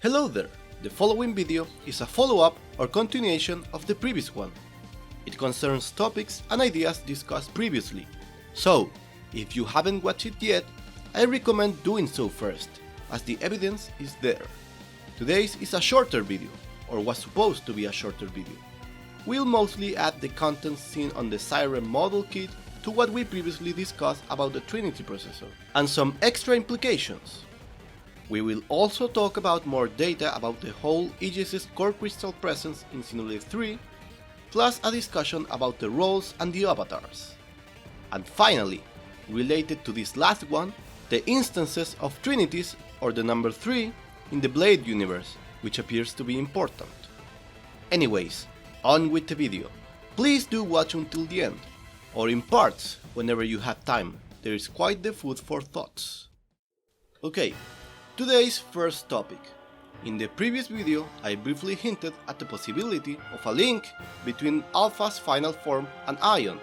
Hello there! The following video is a follow-up or continuation of the previous one. It concerns topics and ideas discussed previously, so if you haven't watched it yet, I recommend doing so first, as the evidence is there. Today's is a shorter video, or was supposed to be a shorter video. We'll mostly add the contents seen on the Siren model kit to what we previously discussed about the Trinity processor, and some extra implications. We will also talk about more data about the whole EGS's core crystal presence in Xenoblade 3, plus a discussion about the roles and the avatars. And finally, related to this last one, the instances of Trinities or the number 3 in the Blade universe, which appears to be important. Anyways, on with the video. Please do watch until the end, or in parts whenever you have time, there is quite the food for thoughts. Okay. Today's first topic. In the previous video, I briefly hinted at the possibility of a link between Alpha's final form and Aion,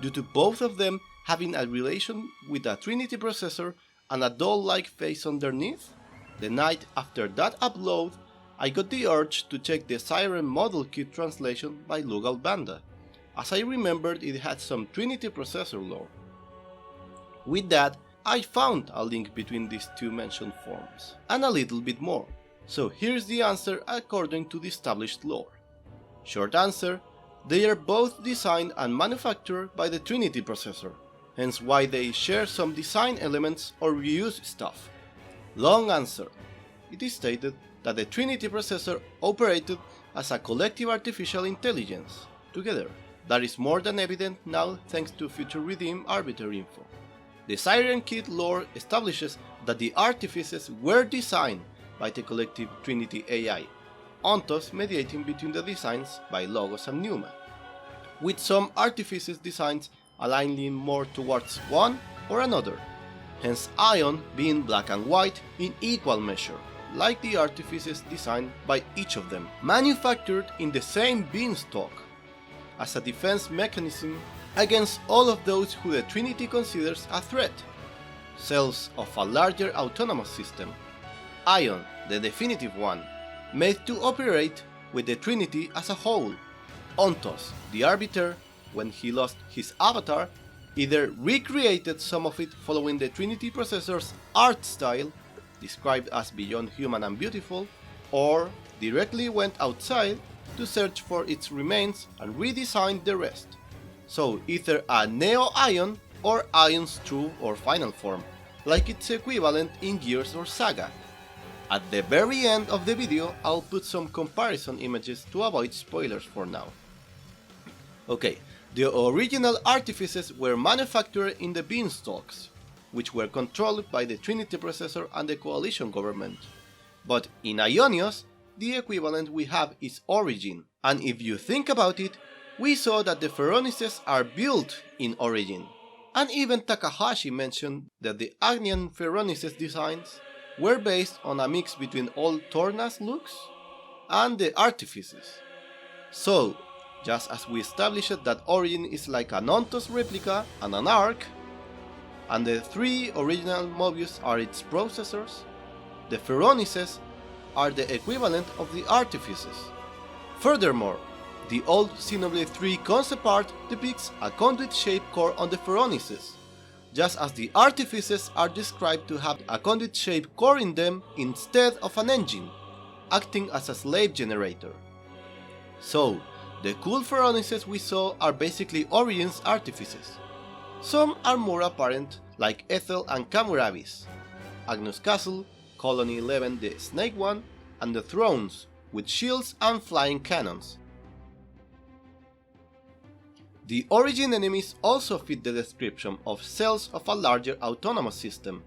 due to both of them having a relation with a Trinity processor and a doll-like face underneath. The night after that upload, I got the urge to check the Siren model kit translation by Lugal Banda, as I remembered it had some Trinity processor lore. With that, I found a link between these two mentioned forms, and a little bit more, so here's the answer according to the established lore. Short answer, they are both designed and manufactured by the Trinity processor, hence why they share some design elements or reuse stuff. Long answer, it is stated that the Trinity processor operated as a collective artificial intelligence, together. That is more than evident now thanks to Future Redeem Arbiter info. The Siren Kit lore establishes that the Artifices were designed by the collective Trinity AI, ontos mediating between the designs by Logos and Pneuma, with some Artifices designs aligning more towards one or another, hence Aion being black and white in equal measure, like the Artifices designed by each of them, manufactured in the same beanstalk, as a defense mechanism against all of those who the Trinity considers a threat. Cells of a larger autonomous system. Aion, the definitive one, made to operate with the Trinity as a whole. Ontos, the Arbiter, when he lost his avatar, either recreated some of it following the Trinity processor's art style, described as beyond human and beautiful, or directly went outside to search for its remains and redesigned the rest. So either a Neo-Aion or Aion's true or final form, like its equivalent in Gears or Saga. At the very end of the video, I'll put some comparison images to avoid spoilers for now. Okay, the original Artifices were manufactured in the Beanstalks, which were controlled by the Trinity processor and the Coalition government. But in Aionios, the equivalent we have is Origin, and if you think about it, we saw that the Feronices are built in Origin, and even Takahashi mentioned that the Agnian Feronices designs were based on a mix between old Tornas looks and the Artifices. So, just as we established that Origin is like an Ontos replica and an Arc, and the three original Mobius are its processors, the Feronices are the equivalent of the Artifices. Furthermore, the old Xenoblade 3 concept art depicts a conduit-shaped core on the Feronices, just as the Artifices are described to have a conduit-shaped core in them instead of an engine, acting as a slave generator. So, the cool Feronices we saw are basically Origin's Artifices. Some are more apparent, like Ethel and Kamuravis, Agnus Castle, Colony 11 the Snake One, and the Thrones, with shields and flying cannons. The Origin enemies also fit the description of cells of a larger autonomous system,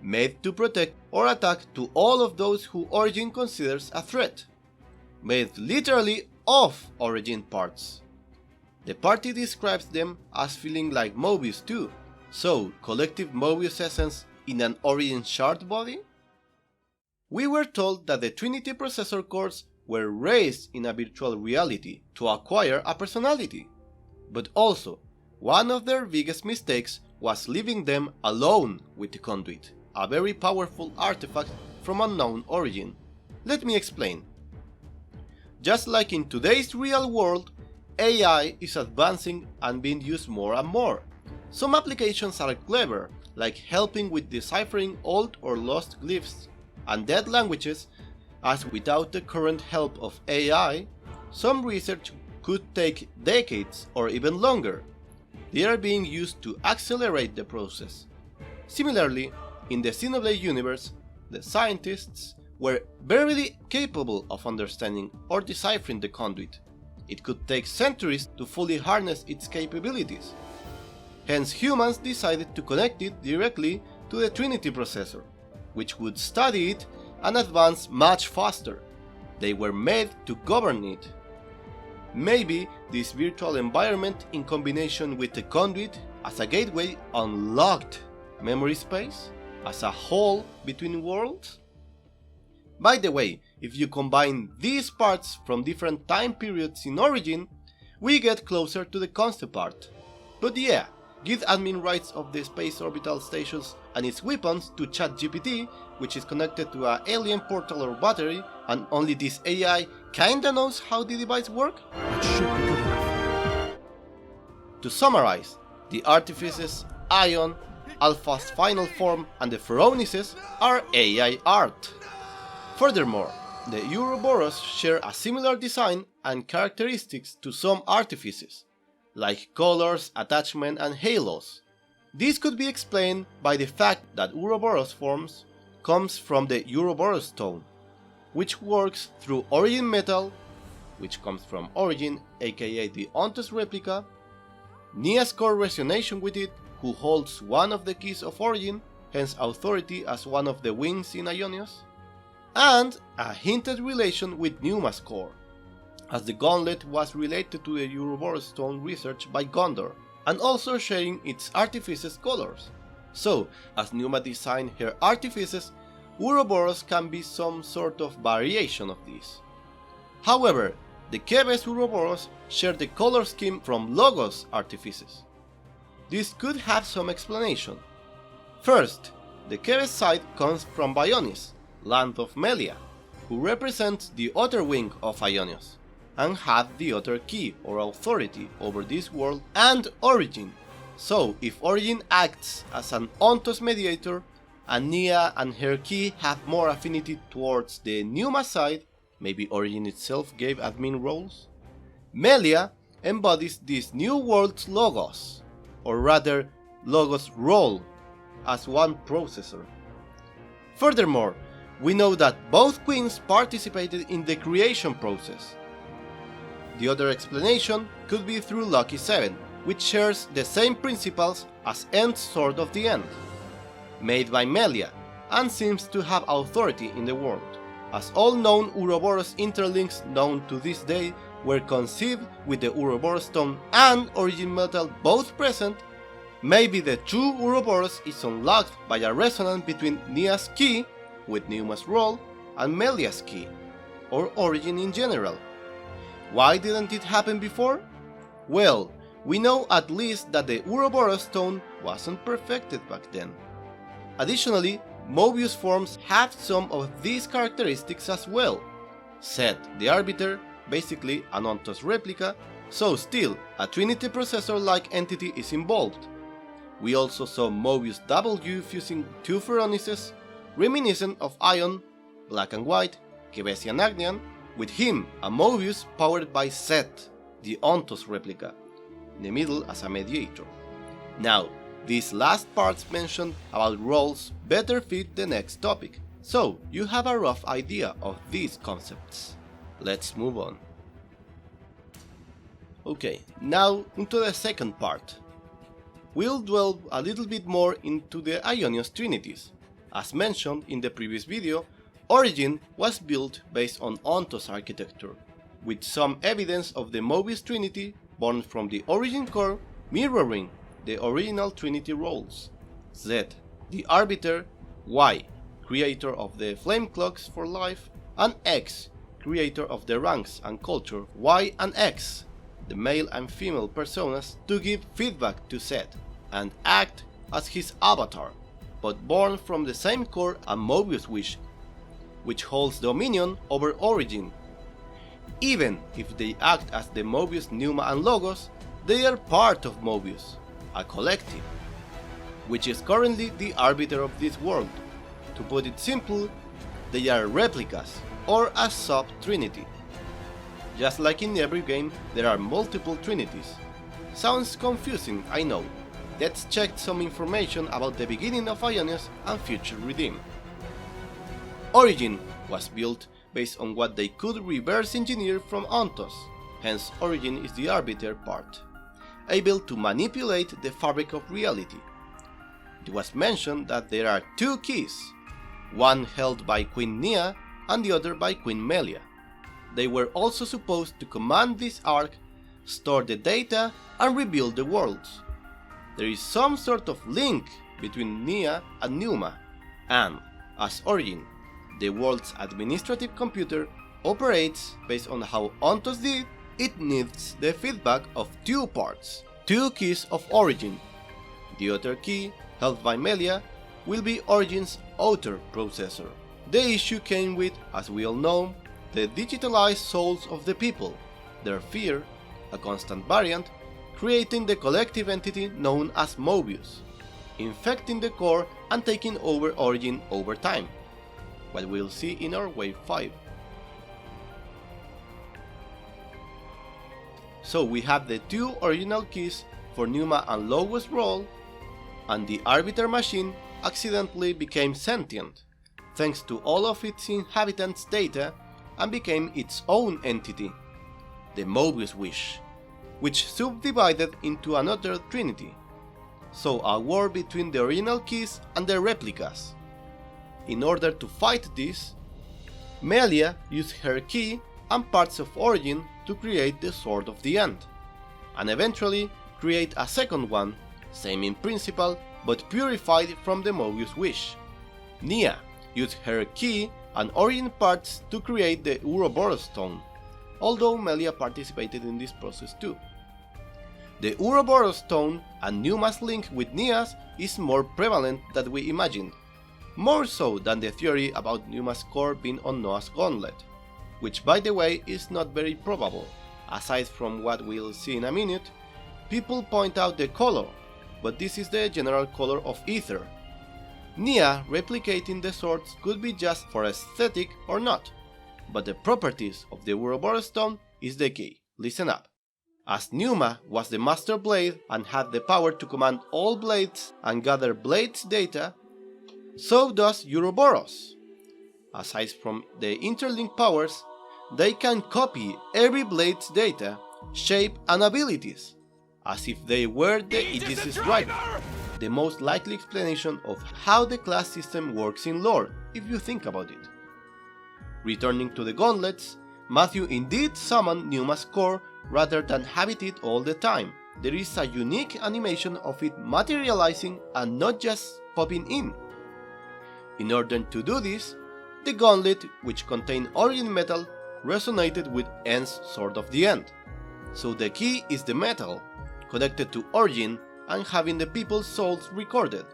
made to protect or attack to all of those who Origin considers a threat, made literally of Origin parts. The party describes them as feeling like Mobius too, so collective Mobius essence in an Origin shard body? We were told that the Trinity processor cores were raised in a virtual reality to acquire a personality. But also, one of their biggest mistakes was leaving them alone with the conduit, a very powerful artifact from unknown origin. Let me explain. Just like in today's real world, AI is advancing and being used more and more. Some applications are clever, like helping with deciphering old or lost glyphs and dead languages, as without the current help of AI, some research could take decades or even longer. They are being used to accelerate the process. Similarly, in the Xenoblade universe, the scientists were barely capable of understanding or deciphering the conduit. It could take centuries to fully harness its capabilities. Hence, humans decided to connect it directly to the Trinity processor, which would study it and advance much faster. They were made to govern it. Maybe this virtual environment in combination with the conduit as a gateway unlocked memory space as a hole between worlds? By the way, if you combine these parts from different time periods in Origin, we get closer to the concept art. But yeah, give admin rights of the space orbital stations and its weapons to ChatGPT, which is connected to an alien portal or battery, and only this AI kinda knows how the device works? That should be good enough. To summarize, the Artifices, Aion, Alpha's final form, and the Pharaonices are AI art. Furthermore, the Ouroboros share a similar design and characteristics to some Artifices, like colors, attachment, and halos. This could be explained by the fact that Ouroboros forms comes from the Ouroboros stone, which works through Origin metal, which comes from Origin, aka the Ontos replica, Nia's core resonation with it, who holds one of the keys of Origin, hence authority as one of the wings in Aionios, and a hinted relation with Pneuma's core, as the gauntlet was related to the Ouroboros stone research by Gondor, and also sharing its Artifices colors. So, as Pneuma designed her Artifices, Ouroboros can be some sort of variation of this. However, the Kebes Ouroboros share the color scheme from Logos Artifices. This could have some explanation. First, the Kebes side comes from Bionis, land of Melia, who represents the other wing of Aionios, and have the other key or authority over this world and Origin. So, if Origin acts as an Ontos mediator, and Nia and her key have more affinity towards the Pneuma side, maybe Origin itself gave admin roles, Melia embodies this new world's Logos, or rather Logos role, as one processor. Furthermore, we know that both queens participated in the creation process. The other explanation could be through Lucky 7, which shares the same principles as End Sword of the End, made by Melia, and seems to have authority in the world, as all known Ouroboros interlinks known to this day were conceived with the Ouroboros stone and Origin metal both present. Maybe the true Ouroboros is unlocked by a resonance between Nia's key, with Pneuma's role, and Melia's key, or Origin in general. Why didn't it happen before? Well, we know at least that the Ouroboros stone wasn't perfected back then. Additionally, Mobius forms have some of these characteristics as well. Set, the Arbiter, basically an Ontos replica, so still a Trinity processor-like entity is involved. We also saw Mobius W fusing two Pharaonices, reminiscent of Aion, black and white, Kebesian Agnian, with him a Mobius powered by Set, the Ontos replica, in the middle as a mediator. Now, these last parts mentioned about roles better fit the next topic, so you have a rough idea of these concepts. Let's move on. Okay, now into the second part. We'll delve a little bit more into the Aionios Trinities. As mentioned in the previous video, Origin was built based on Ontos architecture, with some evidence of the Mobius Trinity born from the Origin core mirroring the original Trinity roles. Z, the Arbiter, Y, creator of the Flame Clocks for life, and X, creator of the ranks and culture Y and X, the male and female personas, to give feedback to Z and act as his avatar, but born from the same core and Mobius wish. which holds dominion over Origin. Even if they act as the Mobius, Pneuma and Logos, they are part of Mobius, a collective, which is currently the arbiter of this world. To put it simple, they are replicas, or a sub-Trinity. Just like in every game, there are multiple Trinities. Sounds confusing, I know. Let's check some information about the beginning of Aionios and future Redeem. Origin was built based on what they could reverse engineer from Ontos, hence Origin is the arbiter part, able to manipulate the fabric of reality. It was mentioned that there are two keys, one held by Queen Nia and the other by Queen Melia. They were also supposed to command this arc, store the data, and rebuild the worlds. There is some sort of link between Nia and Pneuma, and, as Origin, the world's administrative computer operates based on how Ontos did, it needs the feedback of two parts, two keys of Origin. The other key, held by Melia, will be Origin's outer processor. The issue came with, as we all know, the digitalized souls of the people, their fear, a constant variant, creating the collective entity known as Mobius, infecting the core and taking over Origin over time, what we'll see in our Wave 5. So we have the two original keys for Pneuma and Logos' role, and the Arbiter machine accidentally became sentient, thanks to all of its inhabitants' data, and became its own entity, the Mobius Wish, which subdivided into another Trinity. So a war between the original keys and the replicas. In order to fight this, Melia used her key and parts of Origin to create the Sword of the End, and eventually create a second one, same in principle, but purified from the Mobius Wish. Nia used her key and Origin parts to create the Ouroboros Stone, although Melia participated in this process too. The Ouroboros Stone and Pneuma's link with Nia's is more prevalent than we imagined, more so than the theory about Pneuma's core being on Noah's gauntlet, which by the way is not very probable. Aside from what we'll see in a minute, people point out the color, but this is the general color of ether. Nia replicating the swords could be just for aesthetic or not, but the properties of the Ouroboros Stone is the key. Listen up. As Pneuma was the master blade and had the power to command all blades and gather blades data, so does Ouroboros. Aside from the interlinked powers, they can copy every blade's data, shape and abilities, as if they were the Aegis Rider. The most likely explanation of how the class system works in lore, if you think about it. Returning to the gauntlets, Matthew indeed summoned Pneuma's core rather than habit it all the time. There is a unique animation of it materializing and not just popping in. In order to do this, the gauntlet, which contained Origin metal, resonated with N's Sword of the End. So the key is the metal, connected to Origin and having the people's souls recorded.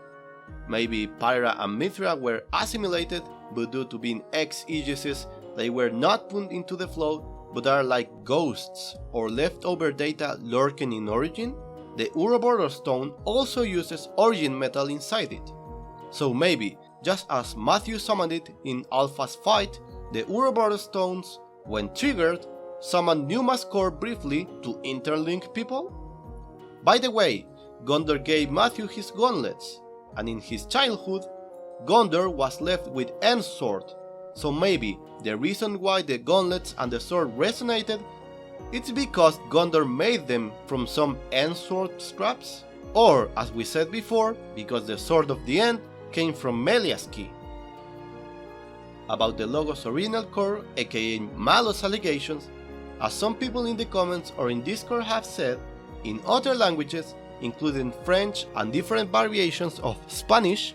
Maybe Pyra and Mithra were assimilated, but due to being ex-Aegises, they were not put into the flow, but are like ghosts or leftover data lurking in Origin. The Ouroboros Stone also uses Origin metal inside it. So maybe, just as Matthew summoned it in Alpha's fight, the Ouroboros Stones, when triggered, summoned Pneuma's core briefly to interlink people? By the way, Gondor gave Matthew his gauntlets, and in his childhood, Gondor was left with N's sword, so maybe the reason why the gauntlets and the sword resonated, it's because Gondor made them from some N sword scraps? Or, as we said before, because the Sword of the End came from Melia's key. About the Logos original core, aka Malos allegations, as some people in the comments or in Discord have said, in other languages, including French and different variations of Spanish,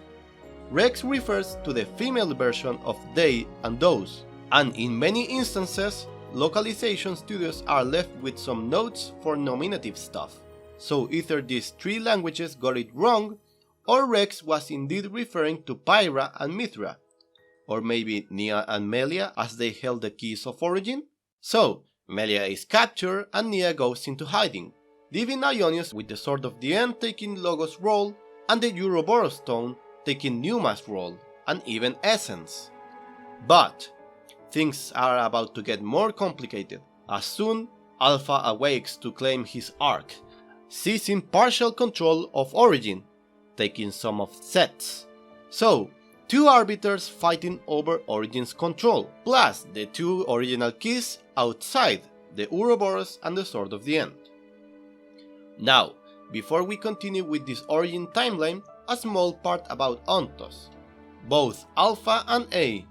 Rex refers to the female version of they and those, and in many instances, localization studios are left with some notes for nominative stuff. So either these three languages got it wrong, or Rex was indeed referring to Pyra and Mithra, Or maybe Nia and Melia as they held the keys of origin? So, Melia is captured and Nia goes into hiding, leaving Aionios with the Sword of the End taking Logos' role and the Ouroboros Stone taking Pneuma's role, and even Essence. But things are about to get more complicated, as soon Alpha awakes to claim his arc, seizing partial control of Origin, taking some of Set's. So, two arbiters fighting over Origin's control, plus the two original keys outside, the Ouroboros and the Sword of the End. Now, before we continue with this Origin timeline, a small part about Ontos, both Alpha and A.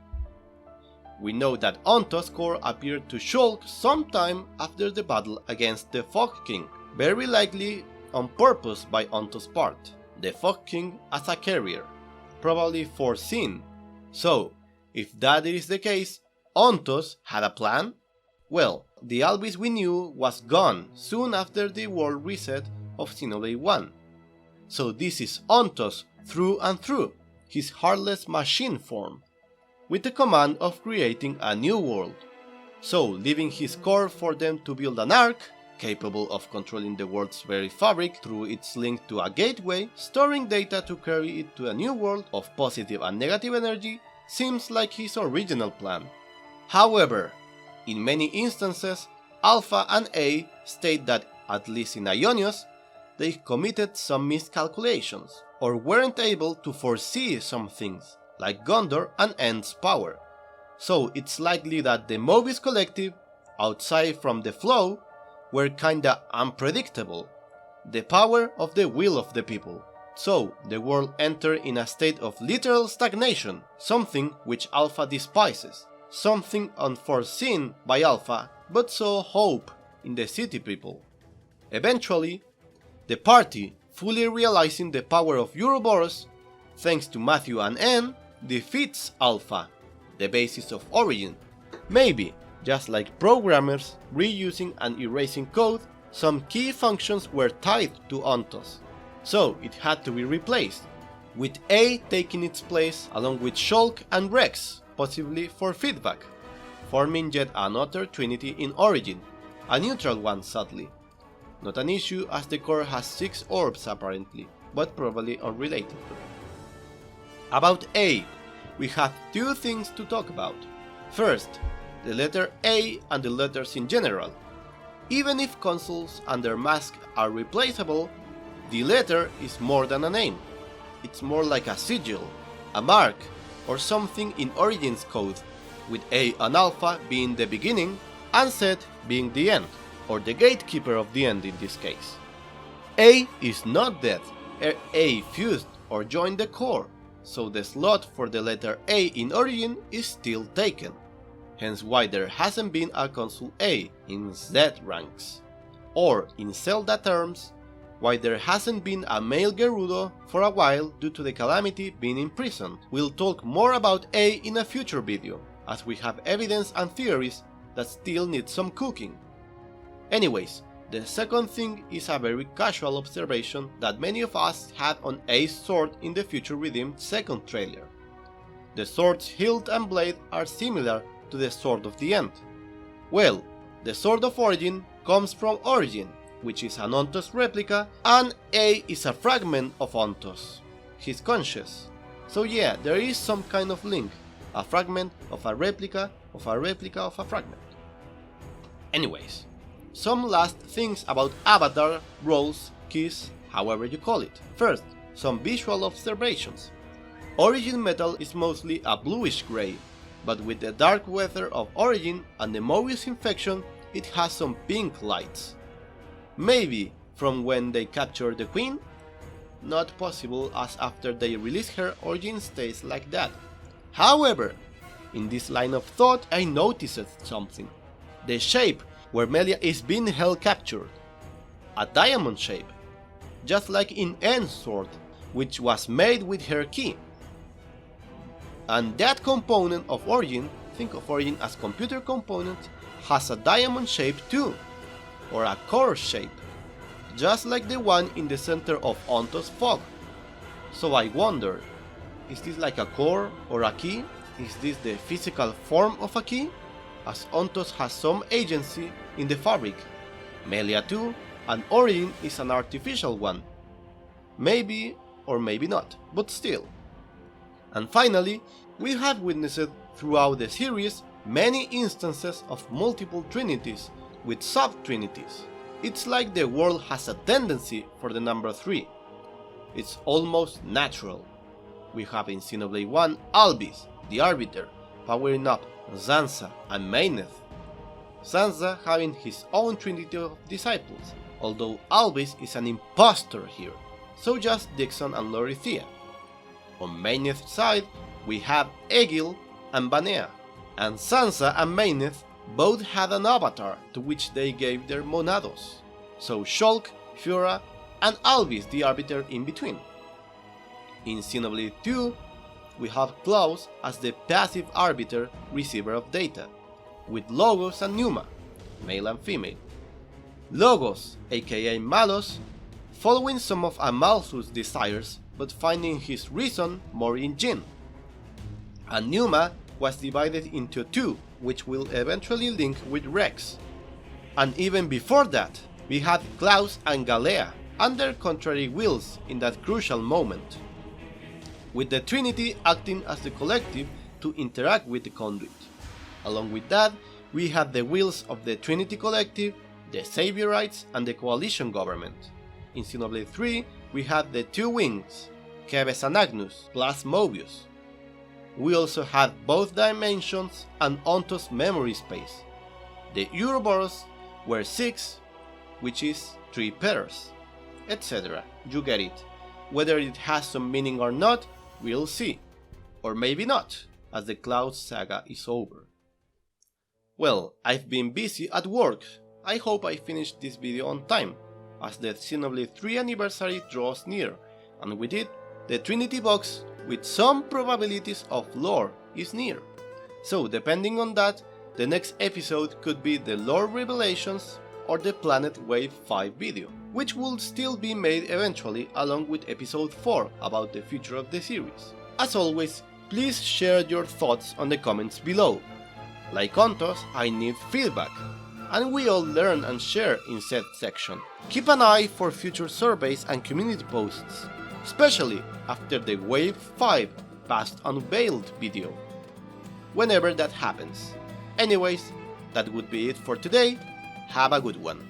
We know that Ontos' core appeared to Shulk sometime after the battle against the Fog King, very likely on purpose by Ontos' part, the Fog King as a carrier, probably foreseen. So, if that is the case, Ontos had a plan? Well, the Alvis we knew was gone soon after the world reset of Xenoblade 1. So this is Ontos through and through, his heartless machine form, with the command of creating a new world. So leaving his core for them to build an ark, capable of controlling the world's very fabric through its link to a gateway, storing data to carry it to a new world of positive and negative energy, seems like his original plan. However, in many instances, Alpha and A state that, at least in Aionios, they committed some miscalculations, or weren't able to foresee some things, like Gondor and End's power. So it's likely that the Mobius Collective, outside from the flow, were kinda unpredictable, the power of the will of the people. So the world entered in a state of literal stagnation, something which Alpha despises, something unforeseen by Alpha, but saw hope in the city people. Eventually, the party, fully realizing the power of Ouroboros, thanks to Matthew and N, defeats Alpha, the basis of Origin. Maybe, just like programmers reusing and erasing code, some key functions were tied to Ontos, so it had to be replaced, with A taking its place along with Shulk and Rex, possibly for feedback, forming yet another Trinity in Origin, a neutral one sadly. Not an issue as the core has 6 orbs apparently, but probably unrelated. About A, we have two things to talk about. First, the letter A and the letters in general. Even if consoles and their mask are replaceable, the letter is more than a name. It's more like a sigil, a mark, or something in Origin's code, with A and Alpha being the beginning and Z being the end, or the gatekeeper of the end in this case. A is not dead, A fused or joined the core, so the slot for the letter A in Origin is still taken, hence why there hasn't been a console A in Z ranks. Or, in Zelda terms, why there hasn't been a male Gerudo for a while due to the Calamity being imprisoned. We'll talk more about A in a future video, as we have evidence and theories that still need some cooking. Anyways, the second thing is a very casual observation that many of us had on A's sword in the Future Redeemed second trailer. The sword's hilt and blade are similar to the Sword of the End. Well, the Sword of Origin comes from Origin, which is an Ontos replica, and A is a fragment of Ontos, his conscious. So yeah, there is some kind of link, a fragment of a replica of a replica of a fragment. Anyways, some last things about avatar, roles, keys, however you call it. First, some visual observations. Origin metal is mostly a bluish grey, but with the dark weather of Origin and the Mobius infection, it has some pink lights. Maybe from when they captured the Queen? Not possible, as after they release her, Origin stays like that. However, in this line of thought I noticed something. The shape where Melia is being held captured. A diamond shape, just like in N's sword, which was made with her key. And that component of Origin, think of Origin as computer component, has a diamond shape too, or a core shape, just like the one in the center of Ontos Fog. So I wonder, is this like a core or a key? is this the physical form of a key? As Ontos has some agency in the fabric, Melia too, and Origin is an artificial one. Maybe or maybe not, but still. And finally, we have witnessed throughout the series many instances of multiple trinities with sub-trinities. It's like the world has a tendency for the number 3. It's almost natural. We have in Xenoblade 1 Albis, the Arbiter, powering up Zanza and Maineth. Zanza having his own trinity of disciples, although Albis is an impostor here, so just Dixon and Lorithia. On Maineth's side, we have Egil and Banea, and Sansa and Maineth both had an avatar to which they gave their monados, so Shulk, Fiora, and Albis the Arbiter in between. In Xenoblade 2, we have Klaus as the passive arbiter receiver of data, with Logos and Pneuma, male and female. Logos, aka Malos, following some of Amalthus' desires but finding his reason more in Jin. And Pneuma was divided into 2, which will eventually link with Rex. And even before that, we had Klaus and Galea under contrary wills in that crucial moment, with the Trinity acting as the collective to interact with the Conduit. Along with that, we had the wills of the Trinity Collective, the Saviorites, and the Coalition Government. In Xenoblade 3, we had the 2 wings, Kebes and Agnus, plus Mobius. We also had both dimensions and Ontos memory space. The Ouroboros were 6, which is 3 pairs, etc. You get it. Whether it has some meaning or not, we'll see. Or maybe not, as the Cloud saga is over. Well, I've been busy at work. I hope I finished this video on time, as the Xenoblade 3 anniversary draws near, and with it, the Trinity box with some probabilities of lore is near. So depending on that, the next episode could be the lore revelations or the Planet Wave 5 video, which will still be made eventually along with episode 4 about the future of the series. As always, please share your thoughts on the comments below. Like Ontos, I need feedback, and we all learn and share in said section. Keep an eye for future surveys and community posts, especially after the Wave 5 Past Unveiled video, whenever that happens. Anyways, that would be it for today. Have a good one.